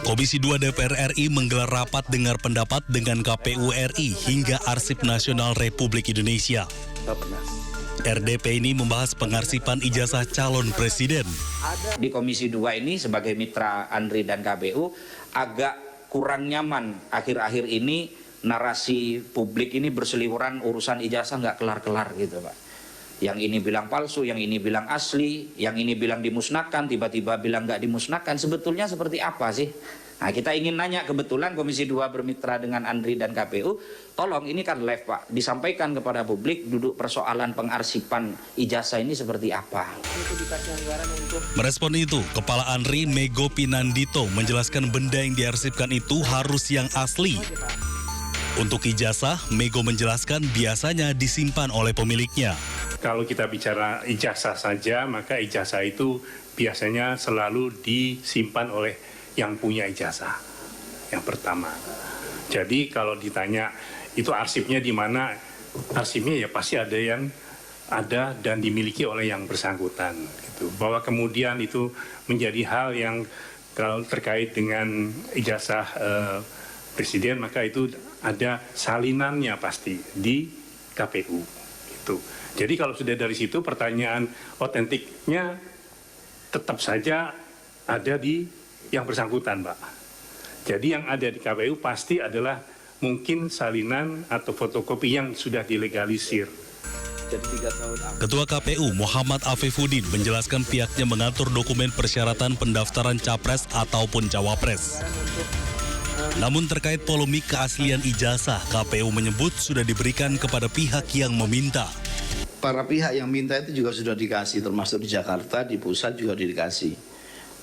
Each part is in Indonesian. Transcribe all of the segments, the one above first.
Komisi 2 DPR RI menggelar rapat dengar pendapat dengan KPU RI hingga Arsip Nasional Republik Indonesia. RDP ini membahas pengarsipan ijazah calon presiden. Di Komisi 2 ini sebagai mitra Andri dan KPU agak kurang nyaman akhir-akhir ini narasi publik ini berseliweran urusan ijazah nggak kelar-kelar gitu Pak. Yang ini bilang palsu, yang ini bilang asli, yang ini bilang dimusnahkan, tiba-tiba bilang nggak dimusnahkan. Sebetulnya seperti apa sih? Nah, kita ingin nanya, kebetulan Komisi 2 bermitra dengan Andri dan KPU, tolong ini kan live Pak, disampaikan kepada publik duduk persoalan pengarsipan ijazah ini seperti apa. Merespon itu, Kepala Andri Mego Pinandito menjelaskan benda yang diarsipkan itu harus yang asli. Untuk ijazah, Mego menjelaskan biasanya disimpan oleh pemiliknya. Kalau kita bicara ijazah saja, maka ijazah itu biasanya selalu disimpan oleh yang punya ijazah. Yang pertama. Jadi kalau ditanya itu arsipnya di mana? Arsipnya ya pasti ada yang ada dan dimiliki oleh yang bersangkutan. Gitu. Bahwa kemudian itu menjadi hal yang kalau terkait dengan ijazah presiden, maka itu ada salinannya pasti di KPU. Gitu. Jadi kalau sudah dari situ pertanyaan otentiknya tetap saja ada di yang bersangkutan, Pak. Jadi yang ada di KPU pasti adalah mungkin salinan atau fotokopi yang sudah dilegalisir. Ketua KPU Muhammad Afifuddin menjelaskan pihaknya mengatur dokumen persyaratan pendaftaran capres ataupun cawapres. Namun terkait polemik keaslian ijazah, KPU menyebut sudah diberikan kepada pihak yang meminta. Para pihak yang minta itu juga sudah dikasih, termasuk di Jakarta, di pusat juga dikasih.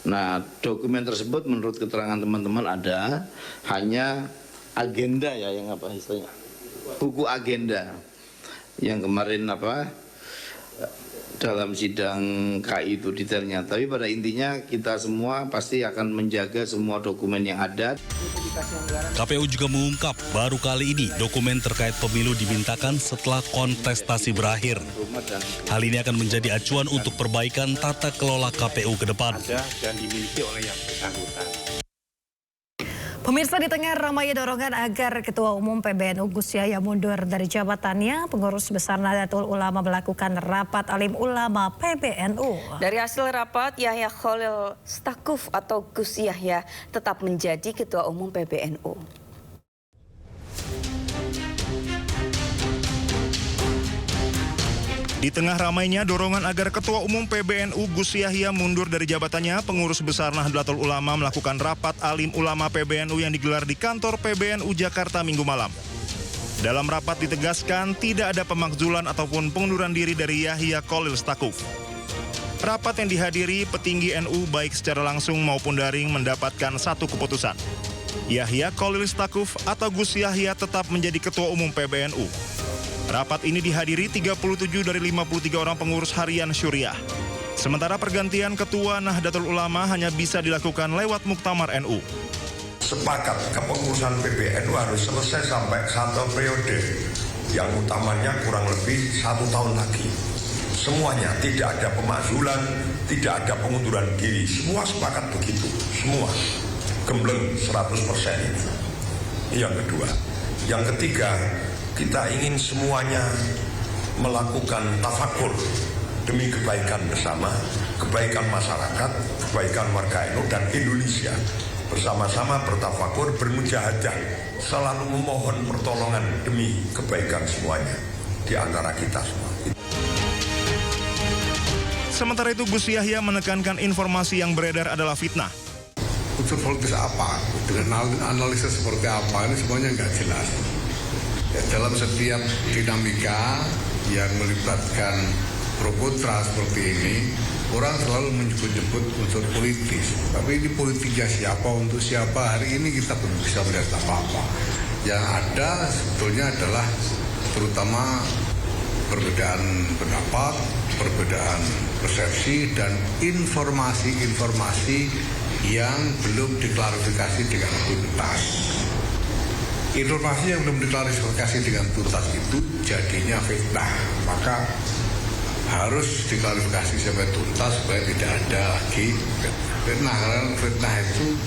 Nah, dokumen tersebut menurut keterangan teman-teman ada hanya agenda ya, yang apa istilahnya, buku agenda yang kemarin dalam sidang KI itu detailnya. Tapi pada intinya kita semua pasti akan menjaga semua dokumen yang ada. KPU juga mengungkap baru kali ini dokumen terkait pemilu dimintakan setelah kontestasi berakhir. Hal ini akan menjadi acuan untuk perbaikan tata kelola KPU ke depan. Ada dan dimiliki oleh yang bersangkutan. Pemirsa, di tengah ramai dorongan agar Ketua Umum PBNU Gus Yahya mundur dari jabatannya, Pengurus Besar Nahdlatul Ulama melakukan rapat alim ulama PBNU. Dari hasil rapat, Yahya Khalil Stakuf atau Gus Yahya tetap menjadi Ketua Umum PBNU. Di tengah ramainya dorongan agar Ketua Umum PBNU Gus Yahya mundur dari jabatannya, Pengurus Besar Nahdlatul Ulama melakukan rapat alim ulama PBNU yang digelar di kantor PBNU Jakarta Minggu malam. Dalam rapat ditegaskan tidak ada pemakzulan ataupun pengunduran diri dari Yahya Khalil Stakuf. Rapat yang dihadiri petinggi NU baik secara langsung maupun daring mendapatkan satu keputusan. Yahya Khalil Stakuf atau Gus Yahya tetap menjadi Ketua Umum PBNU. Rapat ini dihadiri 37 dari 53 orang pengurus harian Syuriah. Sementara pergantian Ketua Nahdlatul Ulama hanya bisa dilakukan lewat Muktamar NU. Sepakat kepengurusan PBNU harus selesai sampai 1 periode. Yang utamanya kurang lebih 1 tahun lagi. Semuanya, tidak ada pemakzulan, tidak ada pengunduran diri. Semua sepakat begitu, semua. Gembleng 100% itu. Yang kedua. Yang ketiga, kita ingin semuanya melakukan tafakur demi kebaikan bersama, kebaikan masyarakat, kebaikan warga NU dan Indonesia. Bersama-sama bertafakur, bermujahadah, selalu memohon pertolongan demi kebaikan semuanya di antara kita semua. Sementara itu Gus Yahya menekankan informasi yang beredar adalah fitnah. Unsur politis apa, dengan analisis seperti apa, ini semuanya nggak jelas. Dalam setiap dinamika yang melibatkan pro kontra seperti ini, orang selalu menyebut-nyebut unsur politis. Tapi ini politiknya siapa, untuk siapa, hari ini kita belum bisa melihat apa-apa. Yang ada sebetulnya adalah terutama perbedaan pendapat, perbedaan persepsi, dan informasi-informasi yang belum diklarifikasi dengan tuntas. Informasi yang belum diklarifikasi dengan tuntas itu jadinya fitnah, maka harus diklarifikasi sampai tuntas supaya tidak ada lagi fitnah. Karena fitnah itu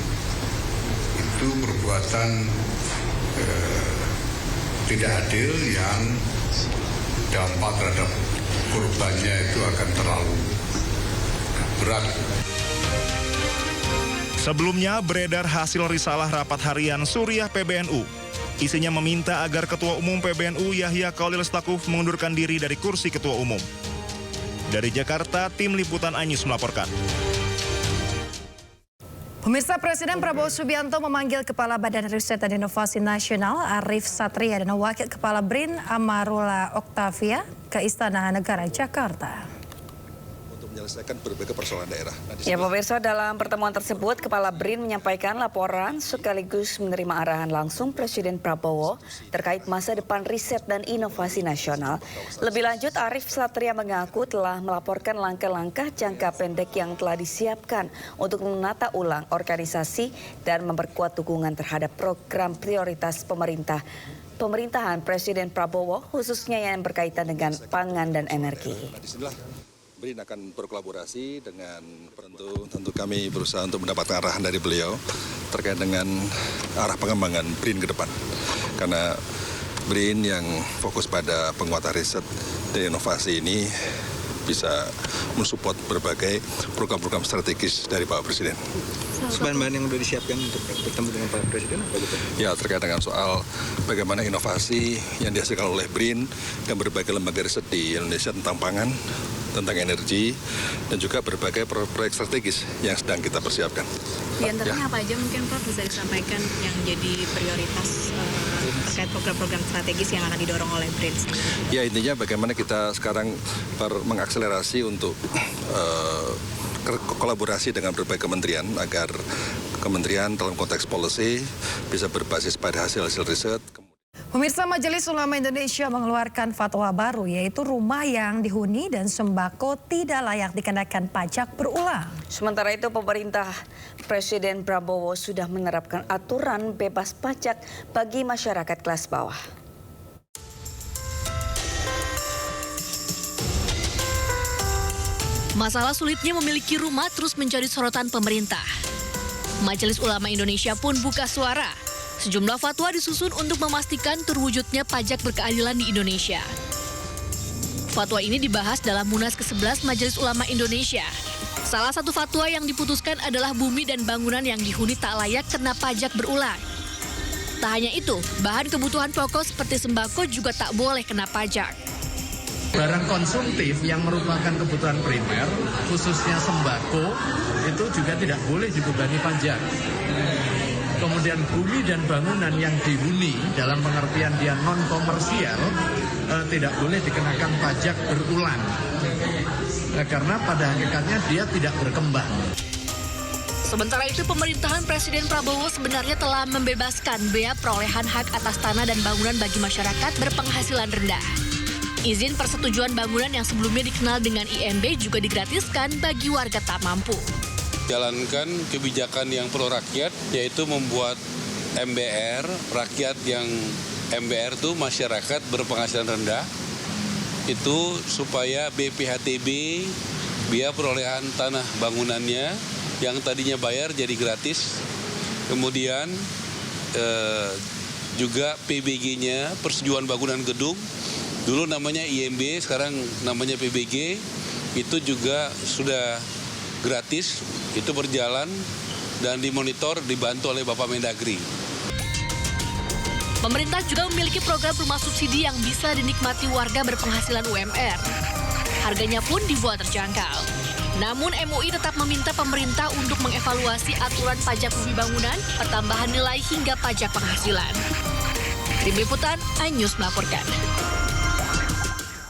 itu perbuatan tidak adil yang dampak terhadap korbannya itu akan terlalu berat. Sebelumnya beredar hasil risalah rapat harian Suriah PBNU. Isinya meminta agar Ketua Umum PBNU Yahya Khalil Stakuf mengundurkan diri dari kursi Ketua Umum. Dari Jakarta, tim liputan iNews melaporkan. Pemirsa, Presiden Prabowo Subianto memanggil Kepala Badan Riset dan Inovasi Nasional Arif Satria dan Wakil Kepala BRIN Amarula Oktavia ke Istana Negara Jakarta. Menyelesaikan berbagai persoalan daerah. Ya pemirsa, dalam pertemuan tersebut Kepala BRIN menyampaikan laporan sekaligus menerima arahan langsung Presiden Prabowo terkait masa depan riset dan inovasi nasional. Lebih lanjut, Arif Satria mengaku telah melaporkan langkah-langkah jangka pendek yang telah disiapkan untuk menata ulang organisasi dan memperkuat dukungan terhadap program prioritas pemerintahan Presiden Prabowo, khususnya yang berkaitan dengan pangan dan energi. BRIN akan berkolaborasi dengan tentu kami berusaha untuk mendapatkan arahan dari beliau terkait dengan arah pengembangan BRIN ke depan. Karena BRIN yang fokus pada penguatan riset dan inovasi ini bisa mensupport berbagai program-program strategis dari Pak Presiden. Bahan-bahan yang sudah disiapkan untuk bertemu dengan Pak Presiden apa gitu? Ya, terkait dengan soal bagaimana inovasi yang dihasilkan oleh BRIN dan berbagai lembaga riset di Indonesia tentang pangan, tentang energi, dan juga berbagai proyek strategis yang sedang kita persiapkan. Di antaranya apa aja mungkin Prof bisa disampaikan yang jadi prioritas terkait program-program strategis yang akan didorong oleh BRIN? Ya, intinya bagaimana kita sekarang mengakselerasi untuk kolaborasi dengan berbagai kementerian agar kementerian dalam konteks policy bisa berbasis pada hasil-hasil riset. Pemirsa, Majelis Ulama Indonesia mengeluarkan fatwa baru, yaitu rumah yang dihuni dan sembako tidak layak dikenakan pajak berulang. Sementara itu, pemerintah Presiden Prabowo sudah menerapkan aturan bebas pajak bagi masyarakat kelas bawah. Masalah sulitnya memiliki rumah terus menjadi sorotan pemerintah. Majelis Ulama Indonesia pun buka suara. Sejumlah fatwa disusun untuk memastikan terwujudnya pajak berkeadilan di Indonesia. Fatwa ini dibahas dalam Munas ke-11 Majelis Ulama Indonesia. Salah satu fatwa yang diputuskan adalah bumi dan bangunan yang dihuni tak layak kena pajak berulang. Tak hanya itu, bahan kebutuhan pokok seperti sembako juga tak boleh kena pajak. Barang konsumtif yang merupakan kebutuhan primer, khususnya sembako, itu juga tidak boleh dibebani pajak. Kemudian bumi dan bangunan yang dihuni dalam pengertian dia non-komersial tidak boleh dikenakan pajak berulang. Karena pada hakikatnya dia tidak berkembang. Sementara itu, pemerintahan Presiden Prabowo sebenarnya telah membebaskan bea perolehan hak atas tanah dan bangunan bagi masyarakat berpenghasilan rendah. Izin persetujuan bangunan yang sebelumnya dikenal dengan IMB juga digratiskan bagi warga tak mampu. Jalankan kebijakan yang pro rakyat, yaitu membuat MBR, rakyat yang MBR itu masyarakat berpenghasilan rendah, itu supaya BPHTB, biaya perolehan tanah bangunannya, yang tadinya bayar jadi gratis. Kemudian juga PBG-nya, persetujuan bangunan gedung, dulu namanya IMB, sekarang namanya PBG, itu juga sudah gratis, itu berjalan dan dimonitor, dibantu oleh Bapak Mendagri. Pemerintah juga memiliki program rumah subsidi yang bisa dinikmati warga berpenghasilan UMR. Harganya pun dibuat terjangkau. Namun MUI tetap meminta pemerintah untuk mengevaluasi aturan pajak bumi bangunan, pertambahan nilai hingga pajak penghasilan. Tim Liputan iNews melaporkan.